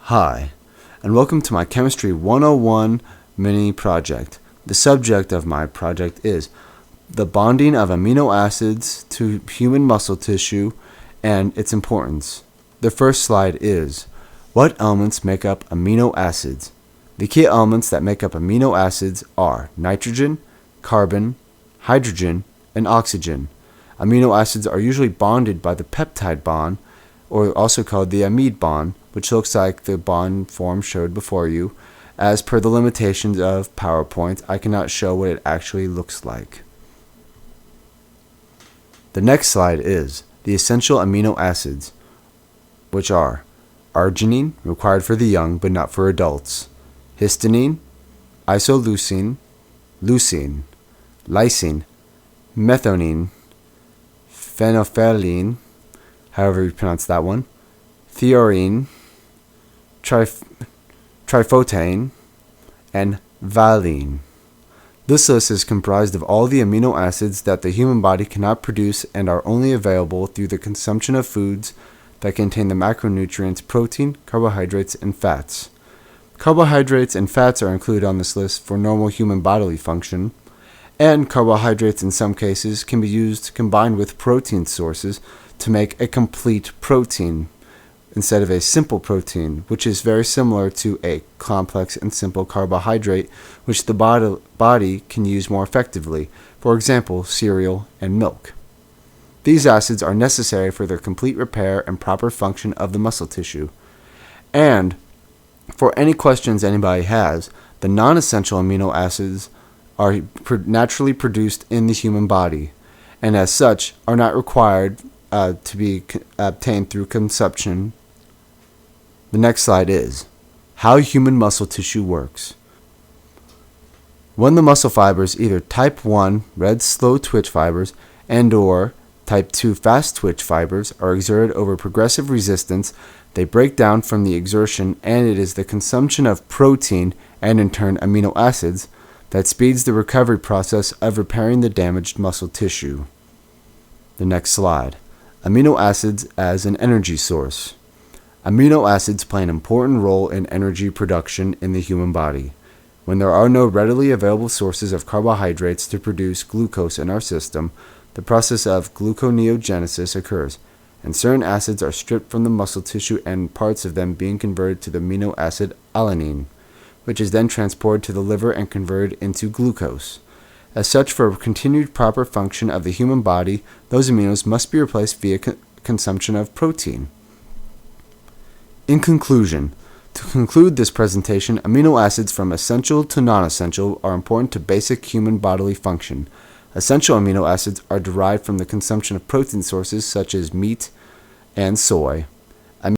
Hi, and welcome to my Chemistry 101 mini project. The subject of my project is the bonding of amino acids to human muscle tissue and its importance. The first slide is, what elements make up amino acids? The key elements that make up amino acids are nitrogen, carbon, hydrogen, and oxygen. Amino acids are usually bonded by the peptide bond, or also called the amide bond, which looks like the bond form showed before you. As per the limitations of PowerPoint, I cannot show what it actually looks like. The next slide is the essential amino acids, which are arginine, required for the young but not for adults, histidine, isoleucine, leucine, lysine, methionine, phenolphthalein, however you pronounce that one, threonine, triphotate, and valine. This list is comprised of all the amino acids that the human body cannot produce and are only available through the consumption of foods that contain the macronutrients protein, carbohydrates, and fats. Carbohydrates and fats are included on this list for normal human bodily function, and carbohydrates in some cases can be used combined with protein sources to make a complete protein instead of a simple protein, which is very similar to a complex and simple carbohydrate, which the body can use more effectively, for example, cereal and milk. These acids are necessary for their complete repair and proper function of the muscle tissue. And for any questions anybody has, the non-essential amino acids are naturally produced in the human body, and as such are not required to be obtained through consumption. The next slide is how human muscle tissue works. When the muscle fibers, either type 1 red slow twitch fibers and or type 2 fast twitch fibers, are exerted over progressive resistance, they break down from the exertion, and it is the consumption of protein and in turn amino acids that speeds the recovery process of repairing the damaged muscle tissue. The next slide. Amino acids as an energy source. Amino acids play an important role in energy production in the human body. When there are no readily available sources of carbohydrates to produce glucose in our system, the process of gluconeogenesis occurs, and certain acids are stripped from the muscle tissue and parts of them being converted to the amino acid alanine, which is then transported to the liver and converted into glucose. As such, for continued proper function of the human body, those aminos must be replaced via consumption of protein. In conclusion, to conclude this presentation, amino acids from essential to non-essential are important to basic human bodily function. Essential amino acids are derived from the consumption of protein sources such as meat and soy.